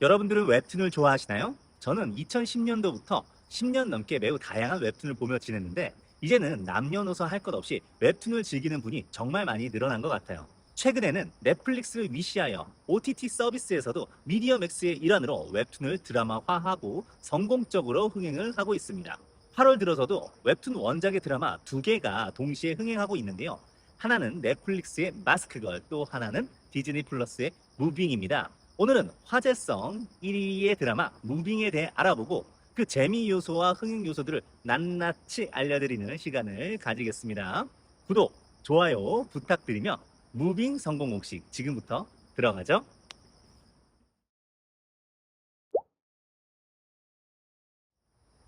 여러분들은 웹툰을 좋아하시나요? 저는 2010년도부터 10년 넘게 매우 다양한 웹툰을 보며 지냈는데 이제는 남녀노소 할 것 없이 웹툰을 즐기는 분이 정말 많이 늘어난 것 같아요. 최근에는 넷플릭스를 위시하여 OTT 서비스에서도 미디어맥스의 일환으로 웹툰을 드라마화하고 성공적으로 흥행을 하고 있습니다. 8월 들어서도 웹툰 원작의 드라마 2개가 동시에 흥행하고 있는데요. 하나는 넷플릭스의 마스크걸, 또 하나는 디즈니 플러스의 무빙입니다. 오늘은 화제성 1위의 드라마 무빙에 대해 알아보고 그 재미 요소와 흥행 요소들을 낱낱이 알려드리는 시간을 가지겠습니다. 구독, 좋아요 부탁드리며 무빙 성공 공식 지금부터 들어가죠.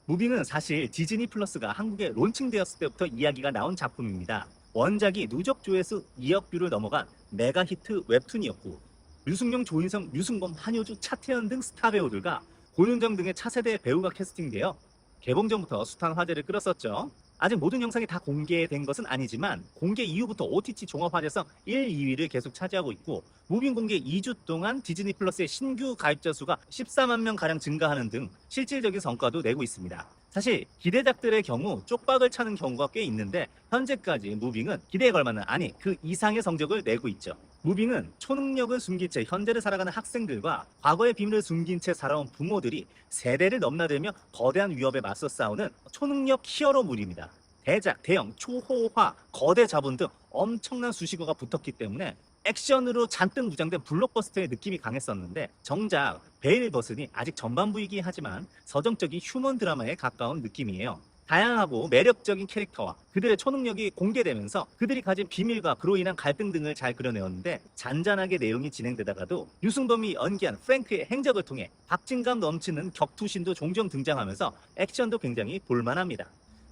무빙은 사실 디즈니 플러스가 한국에 론칭되었을 때부터 이야기가 나온 작품입니다. 원작이 누적 조회수 2억 뷰를 넘어간 메가 히트 웹툰이었고 류승룡, 조인성, 류승범, 한효주, 차태현 등 스타 배우들과 고윤정 등의 차세대 배우가 캐스팅되어 개봉 전부터 숱한 화제를 끌었었죠. 아직 모든 영상이 다 공개된 것은 아니지만 공개 이후부터 OTT 종합 화제성 1, 2위를 계속 차지하고 있고 무빙 공개 2주 동안 디즈니 플러스의 신규 가입자 수가 14만 명 가량 증가하는 등 실질적인 성과도 내고 있습니다. 사실 기대작들의 경우 쪽박을 차는 경우가 꽤 있는데 현재까지 무빙은 기대에 걸맞는, 아니 그 이상의 성적을 내고 있죠. 무빙은 초능력을 숨긴 채 현재를 살아가는 학생들과 과거의 비밀을 숨긴 채 살아온 부모들이 세대를 넘나들며 거대한 위협에 맞서 싸우는 초능력 히어로물입니다. 대작, 대형, 초호화, 거대 자본 등 엄청난 수식어가 붙었기 때문에 액션으로 잔뜩 무장된 블록버스터의 느낌이 강했었는데 정작 베일 버슨이 아직 전반부이긴 하지만 서정적인 휴먼 드라마에 가까운 느낌이에요. 다양하고 매력적인 캐릭터와 그들의 초능력이 공개되면서 그들이 가진 비밀과 그로 인한 갈등 등을 잘 그려내었는데 잔잔하게 내용이 진행되다가도 유승범이 연기한 프랭크의 행적을 통해 박진감 넘치는 격투신도 종종 등장하면서 액션도 굉장히 볼만합니다.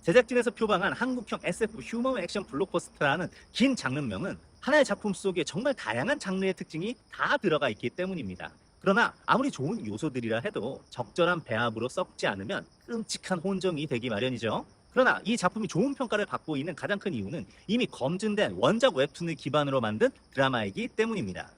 제작진에서 표방한 한국형 SF 휴먼 액션 블록버스터라는 긴 장르명은 하나의 작품 속에 정말 다양한 장르의 특징이 다 들어가 있기 때문입니다. 그러나 아무리 좋은 요소들이라 해도 적절한 배합으로 썩지 않으면 끔찍한 혼정이 되기 마련이죠. 그러나 이 작품이 좋은 평가를 받고 있는 가장 큰 이유는 이미 검증된 원작 웹툰을 기반으로 만든 드라마이기 때문입니다.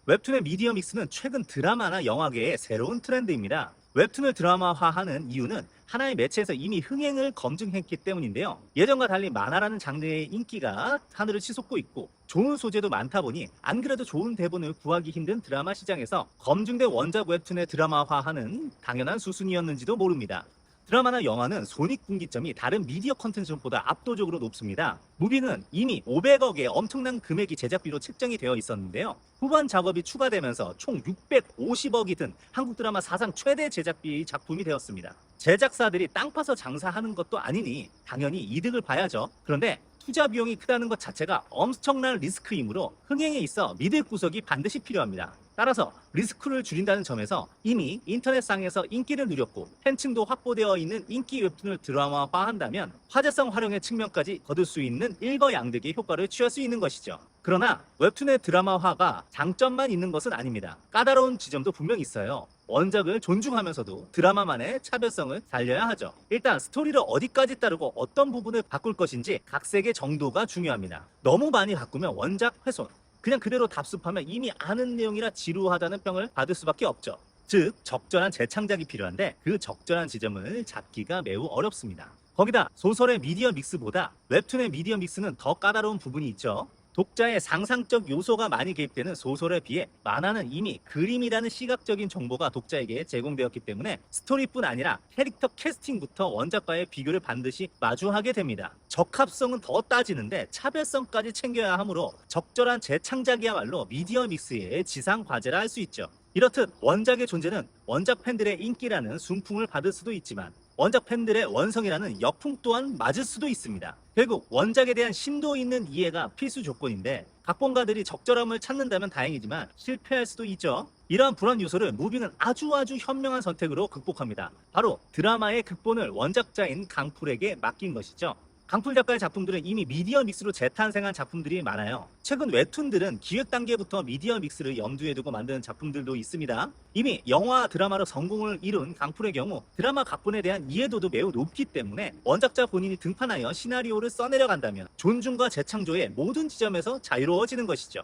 웹툰의 미디어 믹스는 최근 드라마나 영화계의 새로운 트렌드입니다. 웹툰을 드라마화하는 이유는 하나의 매체에서 이미 흥행을 검증했기 때문인데요. 예전과 달리 만화라는 장르의 인기가 하늘을 치솟고 있고 좋은 소재도 많다 보니 안 그래도 좋은 대본을 구하기 힘든 드라마 시장에서 검증된 원작 웹툰의 드라마화하는 당연한 수순이었는지도 모릅니다. 드라마나 영화는 손익분기점이 다른 미디어 컨텐츠보다 압도적으로 높습니다. 무빙은 이미 500억의 엄청난 금액이 제작비로 책정이 되어 있었는데요. 후반 작업이 추가되면서 총 650억이 든 한국 드라마 사상 최대 제작비 작품이 되었습니다. 제작사들이 땅 파서 장사하는 것도 아니니 당연히 이득을 봐야죠. 그런데 투자 비용이 크다는 것 자체가 엄청난 리스크이므로 흥행에 있어 믿을 구석이 반드시 필요합니다. 따라서 리스크를 줄인다는 점에서 이미 인터넷상에서 인기를 누렸고 팬층도 확보되어 있는 인기 웹툰을 드라마화한다면 화제성 활용의 측면까지 거둘 수 있는 일거양득의 효과를 취할 수 있는 것이죠. 그러나 웹툰의 드라마화가 장점만 있는 것은 아닙니다. 까다로운 지점도 분명히 있어요. 원작을 존중하면서도 드라마만의 차별성을 살려야 하죠. 일단 스토리를 어디까지 따르고 어떤 부분을 바꿀 것인지 각색의 정도가 중요합니다. 너무 많이 바꾸면 원작 훼손, 그냥 그대로 답습하면 이미 아는 내용이라 지루하다는 평을 받을 수밖에 없죠. 즉 적절한 재창작이 필요한데 그 적절한 지점을 잡기가 매우 어렵습니다. 거기다 소설의 미디어 믹스보다 웹툰의 미디어 믹스는 더 까다로운 부분이 있죠. 독자의 상상적 요소가 많이 개입되는 소설에 비해 만화는 이미 그림이라는 시각적인 정보가 독자에게 제공되었기 때문에 스토리뿐 아니라 캐릭터 캐스팅부터 원작과의 비교를 반드시 마주하게 됩니다. 적합성은 더 따지는데 차별성까지 챙겨야 하므로 적절한 재창작이야말로 미디어 믹스의 지상 과제라 할 수 있죠. 이렇듯 원작의 존재는 원작 팬들의 인기라는 순풍을 받을 수도 있지만 원작 팬들의 원성이라는 역풍 또한 맞을 수도 있습니다. 결국 원작에 대한 심도 있는 이해가 필수 조건인데 각본가들이 적절함을 찾는다면 다행이지만 실패할 수도 있죠. 이러한 불안 요소를 무빙은 아주 현명한 선택으로 극복합니다. 바로 드라마의 극본을 원작자인 강풀에게 맡긴 것이죠. 강풀 작가의 작품들은 이미 미디어 믹스로 재탄생한 작품들이 많아요. 최근 웹툰들은 기획 단계부터 미디어 믹스를 염두에 두고 만드는 작품들도 있습니다. 이미 영화, 드라마로 성공을 이룬 강풀의 경우 드라마 각본에 대한 이해도도 매우 높기 때문에 원작자 본인이 등판하여 시나리오를 써내려간다면 존중과 재창조의 모든 지점에서 자유로워지는 것이죠.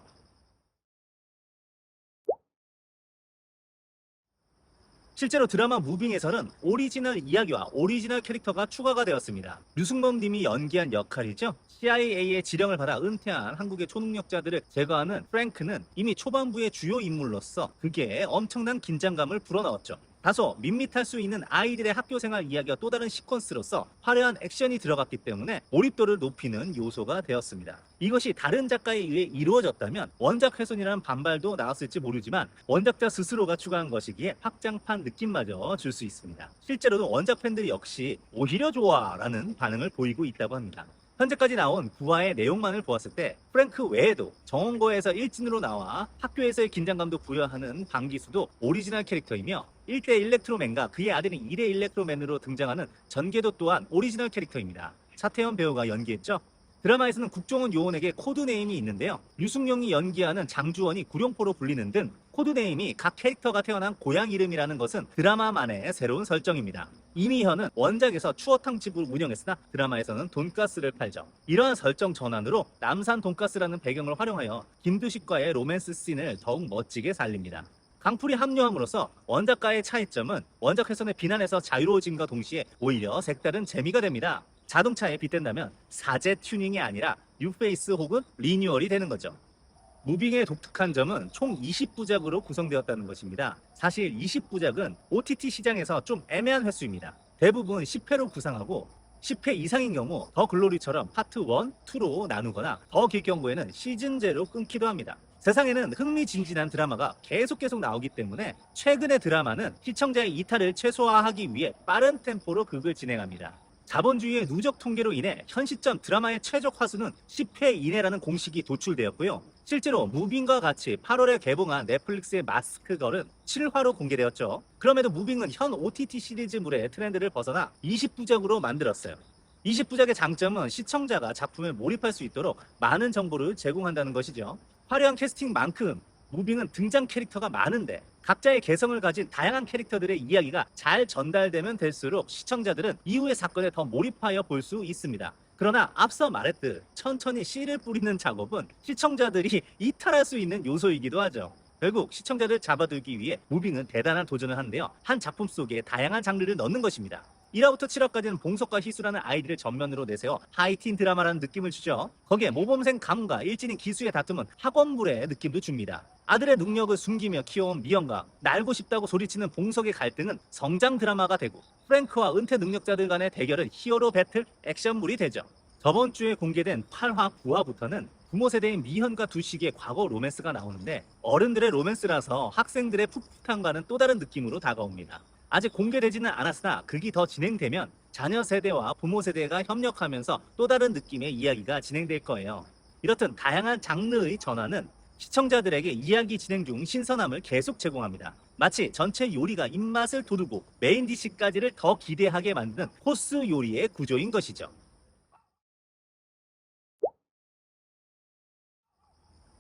실제로 드라마 무빙에서는 오리지널 이야기와 오리지널 캐릭터가 추가가 되었습니다. 류승범 님이 연기한 역할이죠. CIA의 지령을 받아 은퇴한 한국의 초능력자들을 제거하는 프랭크는 이미 초반부의 주요 인물로서 극에 엄청난 긴장감을 불어넣었죠. 다소 밋밋할 수 있는 아이들의 학교생활 이야기와 또 다른 시퀀스로서 화려한 액션이 들어갔기 때문에 몰입도를 높이는 요소가 되었습니다. 이것이 다른 작가에 의해 이루어졌다면 원작 훼손이라는 반발도 나왔을지 모르지만 원작자 스스로가 추가한 것이기에 확장판 느낌마저 줄 수 있습니다. 실제로도 원작 팬들이 역시 오히려 좋아라는 반응을 보이고 있다고 합니다. 현재까지 나온 9화의 내용만을 보았을 때 프랭크 외에도 정원거에서 일진으로 나와 학교에서의 긴장감도 부여하는 방기수도 오리지널 캐릭터이며 1대 일렉트로맨과 그의 아들인 2대 일렉트로맨으로 등장하는 전개도 또한 오리지널 캐릭터입니다. 차태현 배우가 연기했죠. 드라마에서는 국정원 요원에게 코드네임이 있는데요. 류승룡이 연기하는 장주원이 구룡포로 불리는 등 코드네임이 각 캐릭터가 태어난 고향 이름이라는 것은 드라마만의 새로운 설정입니다. 이미현은 원작에서 추어탕집을 운영했으나 드라마에서는 돈가스를 팔죠. 이러한 설정 전환으로 남산 돈가스라는 배경을 활용하여 김두식과의 로맨스 씬을 더욱 멋지게 살립니다. 강풀이 합류함으로써 원작과의 차이점은 원작 훼손의 비난에서 자유로워짐과 동시에 오히려 색다른 재미가 됩니다. 자동차에 빗댄다면 사제 튜닝이 아니라 뉴페이스 혹은 리뉴얼이 되는 거죠. 무빙의 독특한 점은 총 20부작으로 구성되었다는 것입니다. 사실 20부작은 OTT 시장에서 좀 애매한 횟수입니다. 대부분 10회로 구상하고 10회 이상인 경우 더 글로리처럼 파트 1, 2로 나누거나 더 길 경우에는 시즌제로 끊기도 합니다. 세상에는 흥미진진한 드라마가 계속 나오기 때문에 최근의 드라마는 시청자의 이탈을 최소화하기 위해 빠른 템포로 극을 진행합니다. 자본주의의 누적 통계로 인해 현 시점 드라마의 최적 화수는 10회 이내라는 공식이 도출되었고요. 실제로 무빙과 같이 8월에 개봉한 넷플릭스의 마스크걸은 7화로 공개되었죠. 그럼에도 무빙은 현 OTT 시리즈물의 트렌드를 벗어나 20부작으로 만들었어요. 20부작의 장점은 시청자가 작품에 몰입할 수 있도록 많은 정보를 제공한다는 것이죠. 화려한 캐스팅만큼 무빙은 등장 캐릭터가 많은데 각자의 개성을 가진 다양한 캐릭터들의 이야기가 잘 전달되면 될수록 시청자들은 이후의 사건에 더 몰입하여 볼 수 있습니다. 그러나 앞서 말했듯 천천히 씨를 뿌리는 작업은 시청자들이 이탈할 수 있는 요소이기도 하죠. 결국 시청자를 잡아들기 위해 무빙은 대단한 도전을 하는데요. 한 작품 속에 다양한 장르를 넣는 것입니다. 1화부터 7화까지는 봉석과 희수라는 아이들을 전면으로 내세워 하이틴 드라마라는 느낌을 주죠. 거기에 모범생 가문과 일진인 기수의 다툼은 학원물의 느낌도 줍니다. 아들의 능력을 숨기며 키워온 미영과 날고 싶다고 소리치는 봉석의 갈등은 성장 드라마가 되고 프랭크와 은퇴 능력자들 간의 대결은 히어로 배틀 액션물이 되죠. 저번 주에 공개된 8화, 9화부터는 부모 세대인 미현과 두식의 과거 로맨스가 나오는데 어른들의 로맨스라서 학생들의 풋풋함과는 또 다른 느낌으로 다가옵니다. 아직 공개되지는 않았으나 극이 더 진행되면 자녀 세대와 부모 세대가 협력하면서 또 다른 느낌의 이야기가 진행될 거예요. 이렇듯 다양한 장르의 전환은 시청자들에게 이야기 진행 중 신선함을 계속 제공합니다. 마치 전체 요리가 입맛을 돋우고 메인 디시까지를 더 기대하게 만드는 코스 요리의 구조인 것이죠.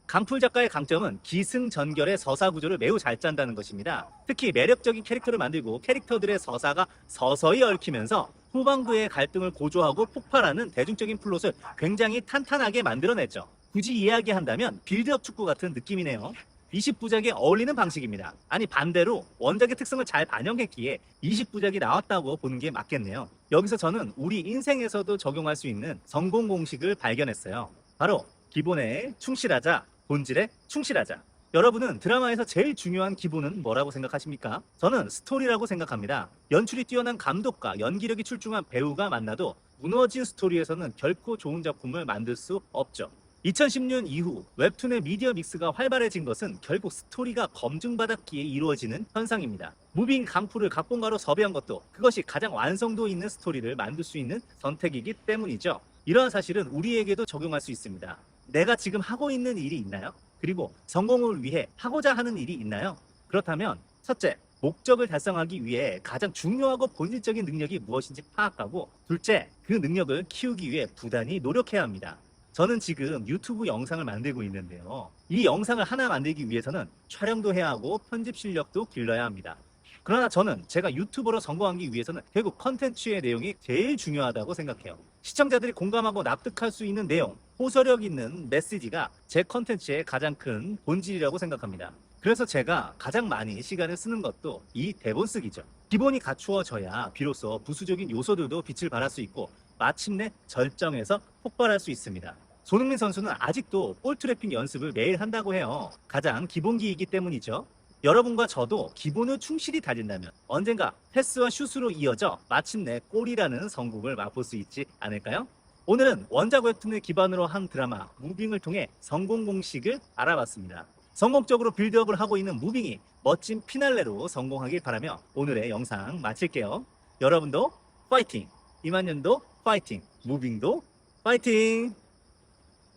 강풀 작가의 강점은 기승전결의 서사 구조를 매우 잘 짠다는 것입니다. 특히 매력적인 캐릭터를 만들고 캐릭터들의 서사가 서서히 얽히면서 후반부의 갈등을 고조하고 폭발하는 대중적인 플롯을 굉장히 탄탄하게 만들어냈죠. 굳이 이야기한다면 빌드업 축구 같은 느낌이네요. 20부작에 어울리는 방식입니다. 아니 반대로 원작의 특성을 잘 반영했기에 20부작이 나왔다고 보는 게 맞겠네요. 여기서 저는 우리 인생에서도 적용할 수 있는 성공 공식을 발견했어요. 바로 기본에 충실하자, 본질에 충실하자. 여러분은 드라마에서 제일 중요한 기본은 뭐라고 생각하십니까? 저는 스토리라고 생각합니다. 연출이 뛰어난 감독과 연기력이 출중한 배우가 만나도 무너진 스토리에서는 결코 좋은 작품을 만들 수 없죠. 2010년 이후 웹툰의 미디어 믹스가 활발해진 것은 결국 스토리가 검증받았기에 이루어지는 현상입니다. 무빙 강풀을 각본가로 섭외한 것도 그것이 가장 완성도 있는 스토리를 만들 수 있는 선택이기 때문이죠. 이러한 사실은 우리에게도 적용할 수 있습니다. 내가 지금 하고 있는 일이 있나요? 그리고 성공을 위해 하고자 하는 일이 있나요? 그렇다면 첫째, 목적을 달성하기 위해 가장 중요하고 본질적인 능력이 무엇인지 파악하고, 둘째, 그 능력을 키우기 위해 부단히 노력해야 합니다. 저는 지금 유튜브 영상을 만들고 있는데요. 이 영상을 하나 만들기 위해서는 촬영도 해야 하고 편집 실력도 길러야 합니다. 그러나 저는 제가 유튜버로 성공하기 위해서는 결국 컨텐츠의 내용이 제일 중요하다고 생각해요. 시청자들이 공감하고 납득할 수 있는 내용, 호소력 있는 메시지가 제 컨텐츠의 가장 큰 본질이라고 생각합니다. 그래서 제가 가장 많이 시간을 쓰는 것도 이 대본 쓰기죠. 기본이 갖추어져야 비로소 부수적인 요소들도 빛을 발할 수 있고 마침내 절정에서 폭발할 수 있습니다. 손흥민 선수는 아직도 볼 트래핑 연습을 매일 한다고 해요. 가장 기본기이기 때문이죠. 여러분과 저도 기본을 충실히 다진다면 언젠가 패스와 슛으로 이어져 마침내 골이라는 성공을 맛볼 수 있지 않을까요? 오늘은 원작 웹툰을 기반으로 한 드라마 무빙을 통해 성공 공식을 알아봤습니다. 성공적으로 빌드업을 하고 있는 무빙이 멋진 피날레로 성공하길 바라며 오늘의 영상 마칠게요. 여러분도 파이팅! 이만년도 파이팅! 무빙도 파이팅!